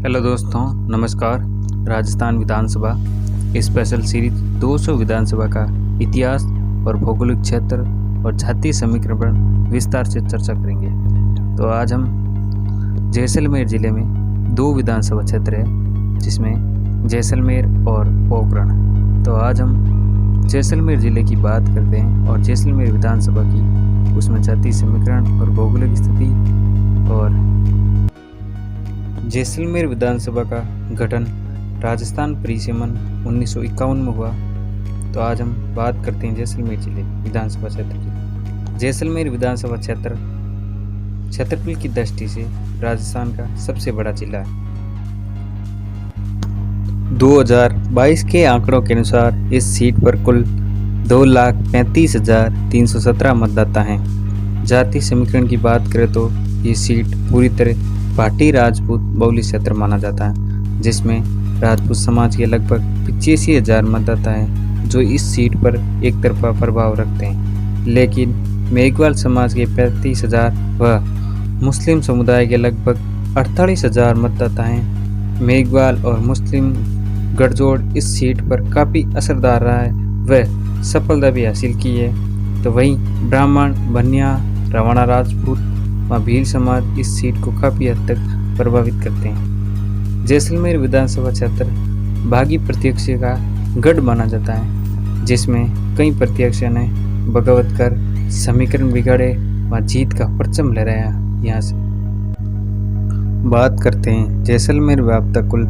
Hello दोस्तों, नमस्कार। राजस्थान विधानसभा special series 200 विधानसभा का इतिहास और भौगोलिक क्षेत्र और जातीय समीकरण पर विस्तार से चर्चा करेंगे। तो आज हम जैसलमेर ज़िले में 2 विधानसभा क्षेत्र है, जिसमें जैसलमेर और पोखरण। तो आज हम जैसलमेर ज़िले की बात करते हैं और जैसलमेर विधानसभा की, उसमें जातीय समीकरण और भौगोलिक स्थिति। और जैसलमेर विधानसभा का गठन राजस्थान परिसीमन 1951 में हुआ। तो आज हम बात करते हैं जैसलमेर जिले विधानसभा क्षेत्र की। जैसलमेर विधानसभा क्षेत्र क्षेत्रफल की दृष्टि से राजस्थान का सबसे बड़ा जिला है। 2022 के आंकड़ों के अनुसार इस सीट पर कुल 2,35,317 मतदाता हैं। जातीय समीकरण की बात करें तो ये सीट पूरी तरह भाटी राजपूत बहुल्य क्षेत्र माना जाता है, जिसमें राजपूत समाज के लगभग 85,000 मतदाता हैं जो इस सीट पर एक तरफा प्रभाव रखते हैं। लेकिन मेघवाल समाज के 35,000 व मुस्लिम समुदाय के लगभग 48,000 मतदाता हैं। मेघवाल और मुस्लिम गठजोड़ इस सीट पर काफ़ी असरदार रहा है व सफलता भी हासिल की है। तो वहीं ब्राह्मण, बनिया, रवाना राजपूत व भील समाज इस सीट को काफ़ी हद तक प्रभावित करते हैं। जैसलमेर विधानसभा क्षेत्र भागी प्रत्याशी का गढ़ माना जाता है, जिसमें कई प्रत्याशियों ने बगावत कर समीकरण बिगाड़े व जीत का परचम लहराया। यहाँ से बात करते हैं जैसलमेर में अब तक कुल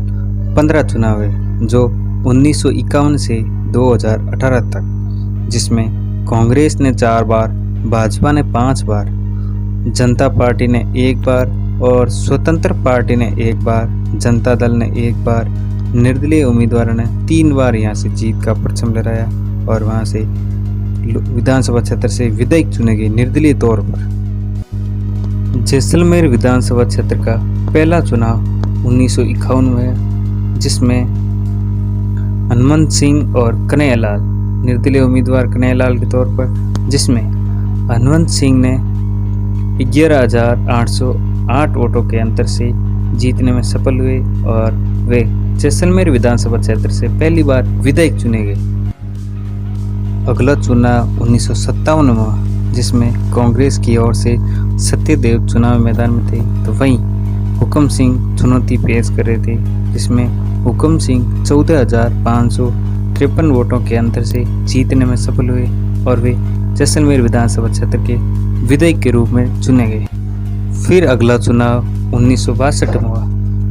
15 चुनाव है, जो 1951 से 2018 तक, जिसमें कांग्रेस ने 4 बार, भाजपा ने 5 बार, जनता पार्टी ने 1 बार और स्वतंत्र पार्टी ने 1 बार, जनता दल ने 1 बार, निर्दलीय उम्मीदवारों ने 3 बार यहाँ से जीत का परचम लहराया और वहाँ से विधानसभा क्षेत्र से विधायक चुने गए निर्दलीय तौर पर। जैसलमेर विधानसभा क्षेत्र का पहला चुनाव 1951 में है, जिसमें हनुमंत सिंह और कन्हैयालाल, निर्दलीय उम्मीदवार कन्हैयालाल के तौर पर, जिसमें हनुमंत सिंह ने 11,808 वोटों के अंतर से जीतने में सफल हुए और वे जैसलमेर विधानसभा क्षेत्र से पहली बार विधायक चुने गए। अगला चुनाव 1957 में हुआ, जिसमें कांग्रेस की ओर से सत्यदेव चुनाव मैदान में थे। तो वहीं हुक्म सिंह चुनौती पेश कर रहे थे, जिसमें हुक्म सिंह 14,553 वोटों के अंतर से जीतने में सफल हुए और वे जैसलमेर विधानसभा क्षेत्र के विधायक के रूप में चुने गए। फिर अगला चुनाव 1962 में हुआ।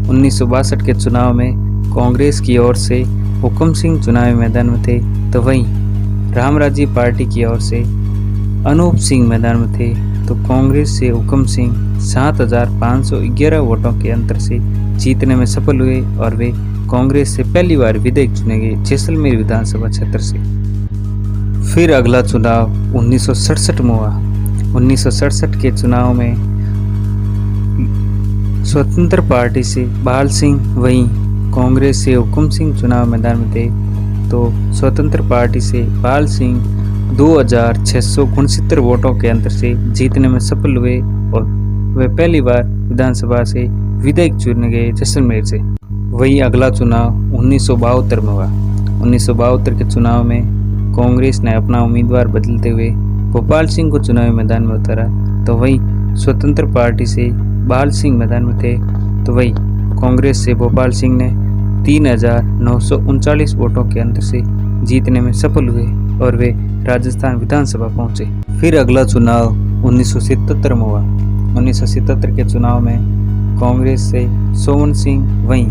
1962 के चुनाव में कांग्रेस की ओर से हुक्म सिंह चुनावी मैदान में थे, तो वहीं रामराज्य पार्टी की ओर से अनूप सिंह मैदान में थे। तो कांग्रेस से हुक्म सिंह 7,511 वोटों के अंतर से जीतने में सफल हुए और वे कांग्रेस से पहली बार विधायक चुने गए जैसलमेर विधानसभा क्षेत्र से। फिर अगला चुनाव 1967 में हुआ। 1967 के चुनाव में स्वतंत्र पार्टी से बाल सिंह, वहीं कांग्रेस से हुक्म सिंह चुनाव मैदान में थे। तो स्वतंत्र पार्टी से बाल सिंह 2,669 वोटों के अंतर से जीतने में सफल हुए और वे पहली बार विधानसभा से विधायक चुने गए जैसलमेर से। वहीं अगला चुनाव 1972 में हुआ। 1972 के चुनाव में कांग्रेस ने अपना उम्मीदवार बदलते हुए भोपाल सिंह को चुनावी मैदान में उतारा। तो वहीं स्वतंत्र पार्टी से बाल सिंह मैदान में थे। तो वहीं कांग्रेस से भोपाल सिंह ने 3,939 वोटों के अंतर से जीतने में सफल हुए और वे राजस्थान विधानसभा पहुंचे। फिर अगला चुनाव 1977 में हुआ। 1977 के चुनाव में कांग्रेस से सोवन सिंह, वहीं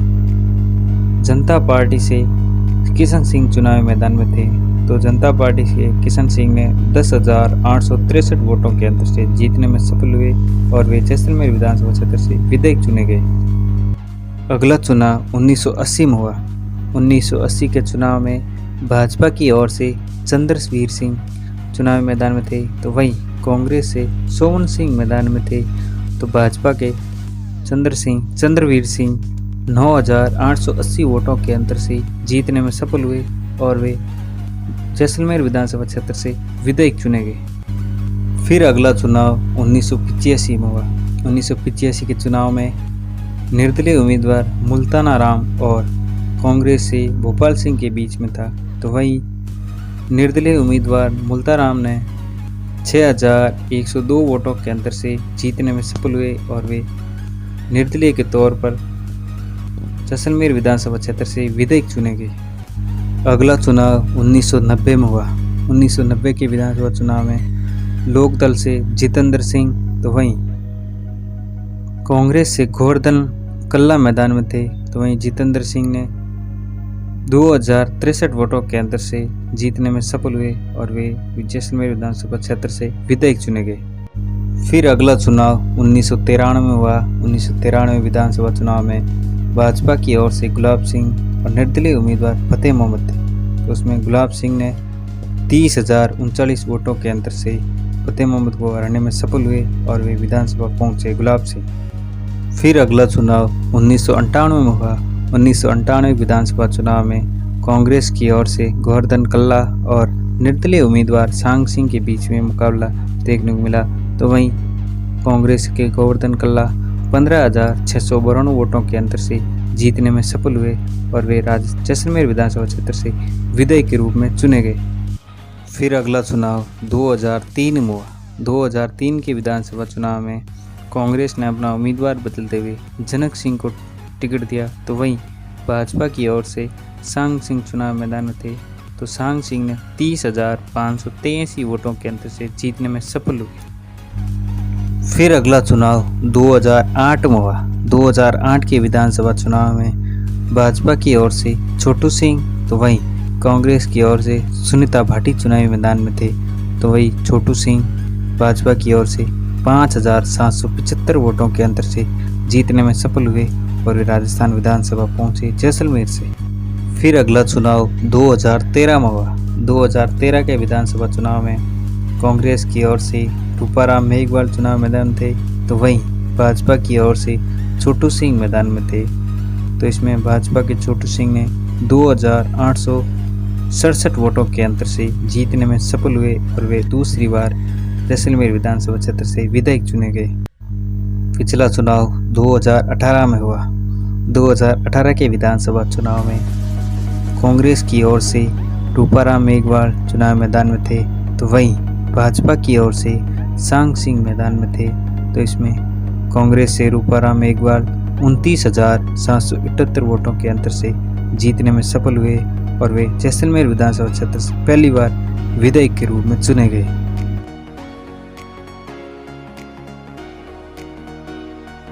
जनता पार्टी से किशन सिंह चुनावी मैदान में थे। तो जनता पार्टी के किशन सिंह ने 10,863 वोटों के अंतर से जीतने में सफल हुए और वे जैसलमेर विधानसभा क्षेत्र से विधायक चुने गए। अगला चुनाव 1980 में हुआ। 1980 के चुनाव में भाजपा की ओर से चंद्रवीर सिंह चुनावी मैदान में थे। तो वहीं कांग्रेस से सोवन सिंह मैदान में थे। तो भाजपा के चंद्रवीर सिंह 9,880 वोटों के अंतर से जीतने में सफल हुए और वे जैसलमेर विधानसभा क्षेत्र से विधायक चुने गए। फिर अगला चुनाव 1985 में हुआ। 1985 के चुनाव में निर्दलीय उम्मीदवार मुल्ताना राम और कांग्रेस से भोपाल सिंह के बीच में था, तो वहीं निर्दलीय उम्मीदवार मुल्ताराम ने 6,102 वोटों के अंतर से जीतने में सफल हुए और वे निर्दलीय के तौर पर जैसलमेर विधानसभा क्षेत्र से विधायक चुने गए। अगला चुनाव 1990 में हुआ। 1990 के विधानसभा चुनाव में लोकदल से जितेंद्र सिंह, तो वहीं कांग्रेस से गोवर्धन कल्ला मैदान में थे, तो वहीं जितेंद्र सिंह ने 2063 वोटों के अंतर से जीतने में सफल हुए और वे जैसलमेर विधानसभा क्षेत्र से विधायक चुने गए। फिर अगला चुनाव 1993 में हुआ। 1993 विधानसभा चुनाव में भाजपा की ओर से गुलाब सिंह और निर्दलीय उम्मीदवार फतेह मोहम्मद थे, तो उसमें गुलाब सिंह ने 30,039 वोटों के अंतर से फतेह मोहम्मद को हराने में सफल हुए और वे विधानसभा पहुंचे गुलाब सिंह। फिर अगला चुनाव 1998 में हुआ। 1998 विधानसभा चुनाव में कांग्रेस की ओर से गोवर्धन कल्ला और निर्दलीय उम्मीदवार सांग सिंह के बीच में मुकाबला देखने को मिला, तो वहीं कांग्रेस के गोवर्धन कल्ला 15,692 वोटों के अंतर से जीतने में सफल हुए और वे जैसलमेर विधानसभा क्षेत्र से विधायक के रूप में चुने गए। फिर अगला चुनाव 2003 में हुआ। 2003 के विधानसभा चुनाव में कांग्रेस ने अपना उम्मीदवार बदलते हुए जनक सिंह को टिकट दिया, तो वहीं भाजपा की ओर से सांग सिंह चुनाव मैदान में थे, तो सांग सिंह ने 30,583 वोटों के अंतर से जीतने में सफल हुए। फिर अगला चुनाव 2008 में हुआ। 2008 के विधानसभा चुनाव में भाजपा की ओर से छोटू सिंह, तो वहीं कांग्रेस की ओर से सुनीता भाटी चुनावी मैदान में थे, तो वहीं छोटू सिंह भाजपा की ओर से 5,775 वोटों के अंतर से जीतने में सफल हुए और वे राजस्थान विधानसभा पहुंचे जैसलमेर से। फिर अगला चुनाव 2013 में हुआ। 2013 के विधानसभा चुनाव में कांग्रेस की ओर से रूपाराम मेघवाल चुनाव मैदान थे, तो वहीं भाजपा की ओर से छोटू सिंह मैदान में थे, तो इसमें भाजपा के छोटू सिंह ने 2,867 वोटों के अंतर से जीतने में सफल हुए और वे दूसरी बार जैसलमेर विधानसभा क्षेत्र से विधायक चुने गए। पिछला चुनाव 2018 में हुआ। 2018 के विधानसभा चुनाव में कांग्रेस की ओर से रूपाराम मेघवाल चुनाव मैदान में थे, तो वहीं भाजपा की ओर से सांग सिंह मैदान में थे, तो इसमें कांग्रेस से रूपाराम मेघवाल 29,778 वोटों के अंतर से जीतने में सफल हुए और वे जैसलमेर विधानसभा क्षेत्र से पहली बार विधायक के रूप में चुने गए।